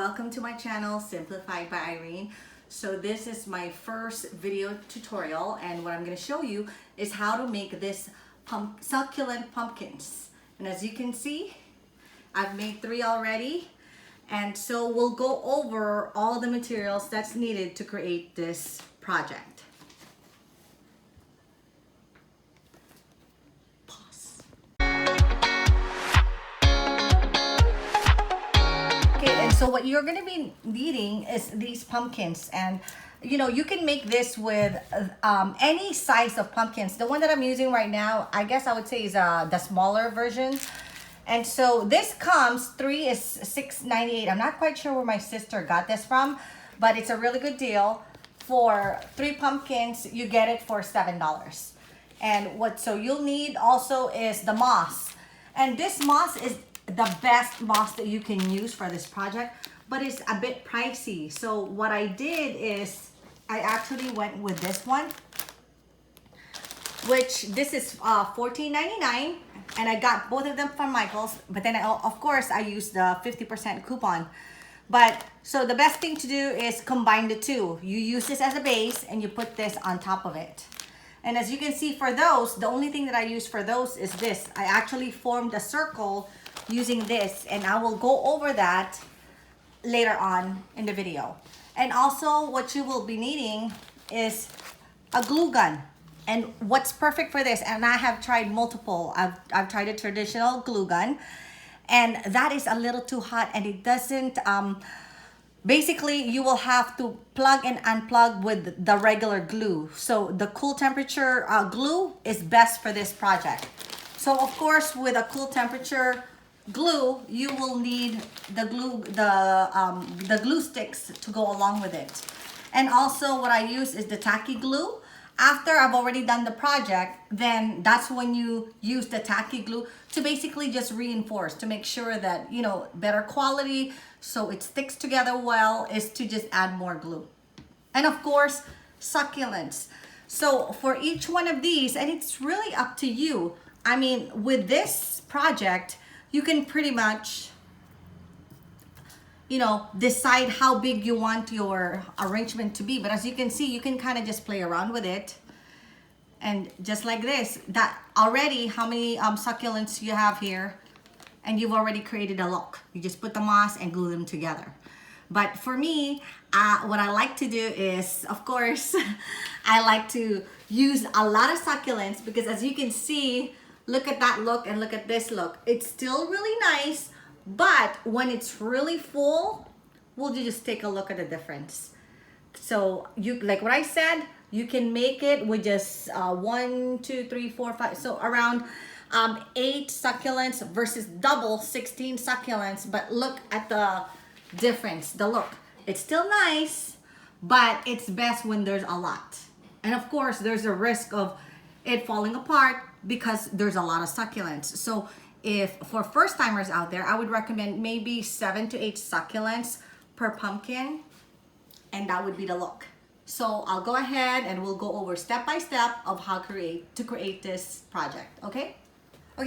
welcome to my channel, Simplified by Irene. So this is my first video tutorial, and what I'm going to show you is how to make this succulent pumpkins. And as you can see, I've made 3 already, and so we'll go over all the materials that's needed to create this project. So what you're going to be needing is these pumpkins, and you can make this with any size of pumpkins. The one that I'm using right now, I guess I would say is the smaller version. And so this comes, 3 is $6.98. I'm not quite sure where my sister got this from, but it's a really good deal. For 3 pumpkins, you get it for $7. And so you'll need also is the moss, and this moss is the best moss that you can use for this project, but it's a bit pricey. So what I did is I actually went with this one, which this is $14.99, and I got both of them from Michael's, but then of course I used the 50% coupon. But so the best thing to do is combine the two. You use this as a base and you put this on top of it. And as you can see, for those, the only thing that I use for those is this. I actually formed a circle using this, and I will go over that later on in the video. And also what you will be needing is a glue gun. And what's perfect for this, and I have tried multiple, I've tried a traditional glue gun, and that is a little too hot, and it doesn't basically you will have to plug and unplug with the regular glue. So the cool temperature glue is best for this project. So of course, with a cool temperature glue, you will need the glue sticks to go along with it. And also what I use is the tacky glue. After I've already done the project, then that's when you use the tacky glue to basically just reinforce, to make sure that better quality, so it sticks together well, is to just add more glue. And of course, succulents. So for each one of these, and it's really up to you, I mean, with this project, you can pretty much, decide how big you want your arrangement to be. But as you can see, you can kind of just play around with it. And just like this, that already, how many succulents you have here, and you've already created a look. You just put the moss and glue them together. But for me, what I like to do is, of course, I like to use a lot of succulents, because as you can see, look at that look and look at this look. It's still really nice, but when it's really full, we'll just take a look at the difference. So you, like what I said, you can make it with just 1, 2, 3, 4, 5, so around 8 succulents versus double 16 succulents. But look at the difference, the look. It's still nice, but it's best when there's a lot. And of course, there's a risk of it falling apart because there's a lot of succulents. So if for first timers out there, I would recommend maybe 7 to 8 succulents per pumpkin, and that would be the look. So I'll go ahead and we'll go over step by step of how to create this project. Okay,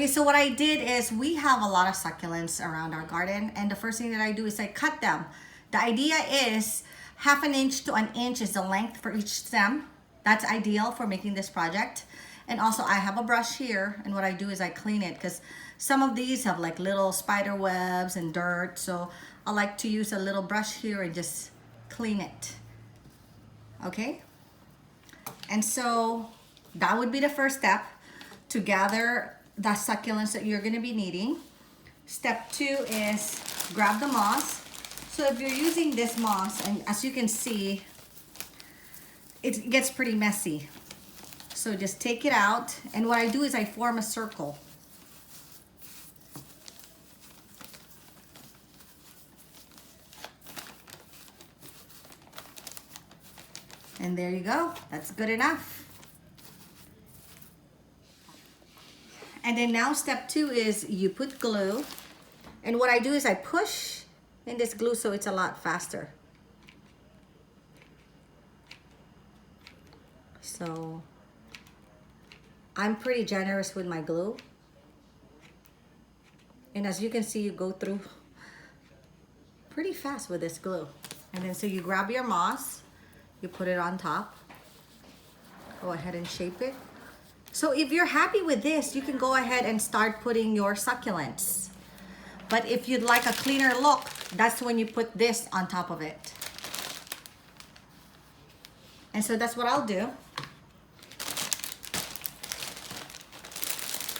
so what I did is, we have a lot of succulents around our garden, and the first thing that I do is I cut them. The idea is 1/2 inch to 1 inch is the length for each stem. That's ideal for making this project. And also I have a brush here, and what I do is I clean it, because some of these have like little spider webs and dirt. So I like to use a little brush here and just clean it. Okay? And so that would be the first step, to gather the succulents that you're gonna be needing. Step 2 is grab the moss. So if you're using this moss, and as you can see, it gets pretty messy. So just take it out, and what I do is I form a circle. And there you go, that's good enough. And then now step 2 is you put glue, and what I do is I push in this glue so it's a lot faster. So I'm pretty generous with my glue. And as you can see, you go through pretty fast with this glue. And then so you grab your moss, you put it on top. Go ahead and shape it. So if you're happy with this, you can go ahead and start putting your succulents. But if you'd like a cleaner look, that's when you put this on top of it. And so that's what I'll do.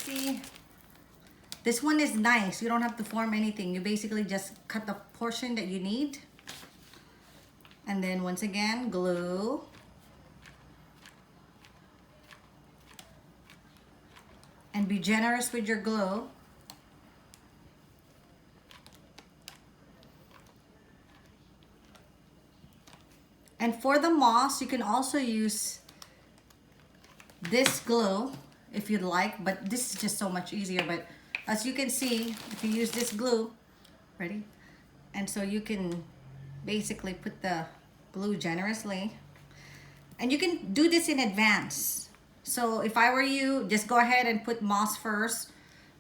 See, this one is nice. You don't have to form anything. You basically just cut the portion that you need. And then once again, glue. And be generous with your glue. And for the moss, you can also use this glue if you'd like, but this is just so much easier. But as you can see, if you use this glue, ready? And so you can basically put the glue generously. And you can do this in advance. So if I were you, just go ahead and put moss first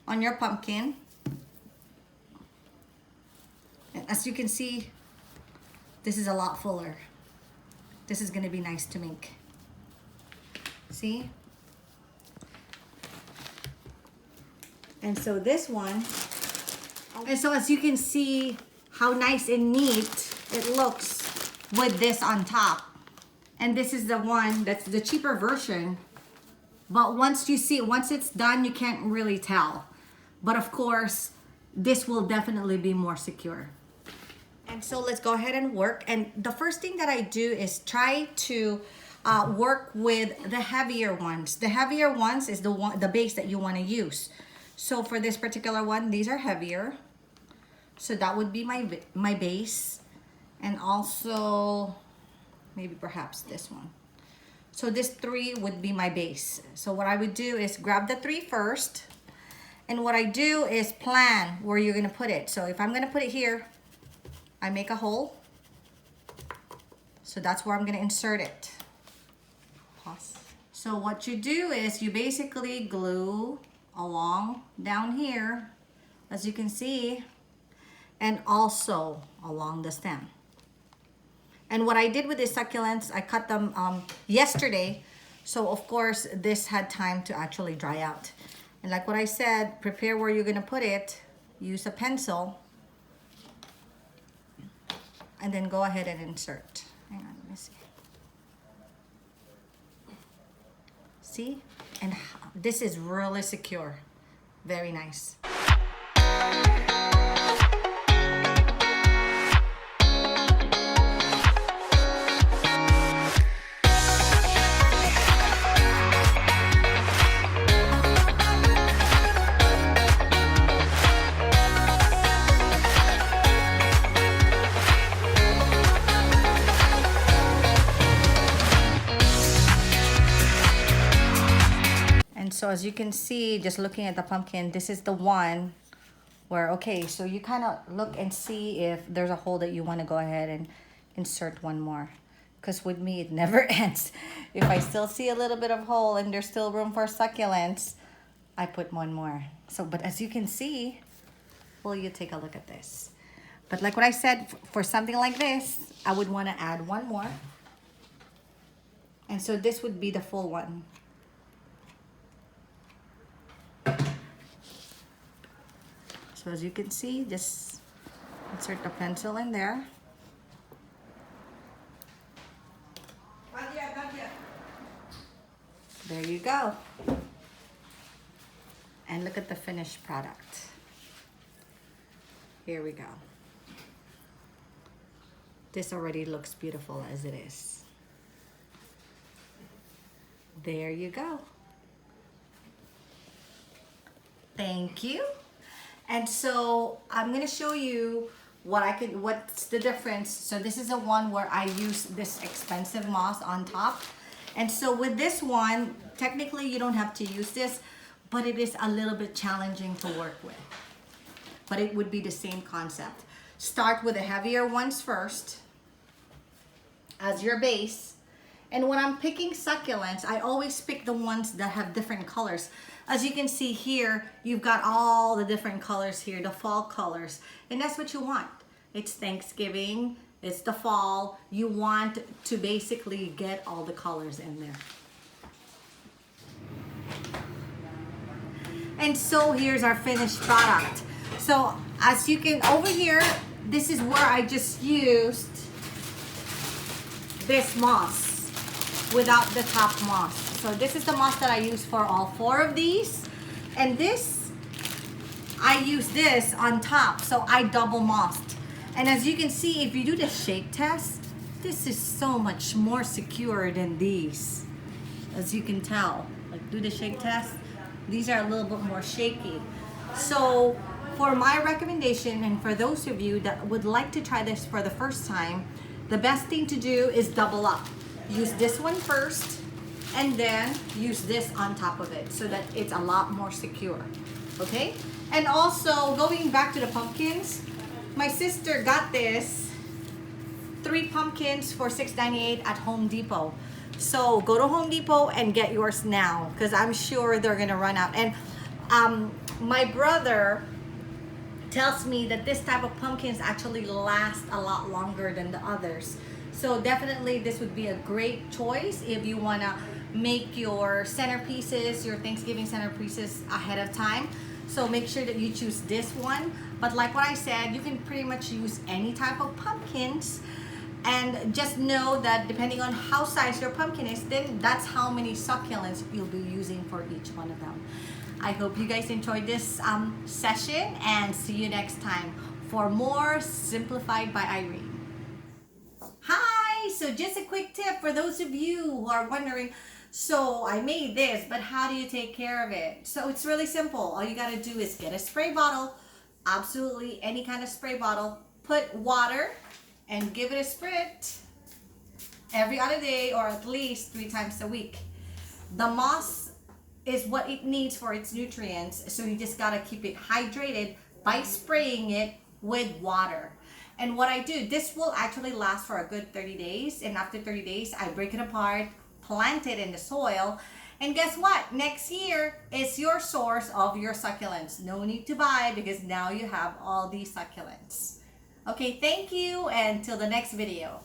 on your pumpkin. And as you can see, this is a lot fuller. This is gonna be nice to make. See? And so this one, and so as you can see how nice and neat it looks with this on top. And this is the one that's the cheaper version. But once you see, once it's done, you can't really tell. But of course, this will definitely be more secure. And so let's go ahead and work. And the first thing that I do is try to work with the heavier ones. The heavier ones is the base that you want to use. So for this particular one, these are heavier. So that would be my base. And also, maybe perhaps this one. So this 3 would be my base. So what I would do is grab the 3 first. And what I do is plan where you're gonna put it. So if I'm gonna put it here, I make a hole. So that's where I'm gonna insert it. Pause. So what you do is you basically glue along down here, as you can see, and also along the stem. And what I did with these succulents, I cut them yesterday. So of course, this had time to actually dry out. And like what I said, prepare where you're gonna put it, use a pencil, and then go ahead and insert. Hang on, let me see. See? And this is really secure. Very nice. So as you can see, just looking at the pumpkin, this is the one where, okay, so you kind of look and see if there's a hole that you want to go ahead and insert one more. Because with me, it never ends. If I still see a little bit of hole and there's still room for succulents, I put one more. So, but as you can see, well, you take a look at this. But like what I said, for something like this, I would want to add one more. And so this would be the full one. So as you can see, just insert the pencil in there. Not yet, not yet. There you go. And look at the finished product. Here we go. This already looks beautiful as it is. There you go. Thank you. And so I'm gonna show you what's the difference. So this is the one where I use this expensive moss on top. And so with this one, technically you don't have to use this, but it is a little bit challenging to work with. But it would be the same concept. Start with the heavier ones first as your base. And when I'm picking succulents, I always pick the ones that have different colors. As you can see here, you've got all the different colors here, the fall colors. And that's what you want. It's Thanksgiving, it's the fall. You want to basically get all the colors in there. And so here's our finished product. So as you can, over here, this is where I just used this moss without the top moss. So this is the moss that I use for all 4 of these. And this, I use this on top, so I double mossed. And as you can see, if you do the shake test, this is so much more secure than these. As you can tell, like do the shake test, these are a little bit more shaky. So for my recommendation, and for those of you that would like to try this for the first time, the best thing to do is double up. Use this one first, and then use this on top of it so that it's a lot more secure, okay? And also, going back to the pumpkins, my sister got this 3 pumpkins for $6.98 at Home Depot. So go to Home Depot and get yours now, because I'm sure they're gonna run out. And my brother tells me that this type of pumpkins actually last a lot longer than the others. So definitely this would be a great choice if you wanna make your centerpieces, your Thanksgiving centerpieces ahead of time. So make sure that you choose this one. But like what I said, you can pretty much use any type of pumpkins. And just know that depending on how size your pumpkin is, then that's how many succulents you'll be using for each one of them. I hope you guys enjoyed this session, and see you next time for more Simplified by Irene. Hi! So just a quick tip for those of you who are wondering, so I made this, but how do you take care of it? So it's really simple. All you gotta do is get a spray bottle, absolutely any kind of spray bottle, put water, and give it a spritz every other day, or at least 3 times a week. The moss is what it needs for its nutrients, so you just gotta keep it hydrated by spraying it with water. And what I do, this will actually last for a good 30 days, and after 30 days I break it apart, plant it in the soil, and guess what? Next year is your source of your succulents. No need to buy, because now you have all these succulents. Okay, thank you, and till the next video.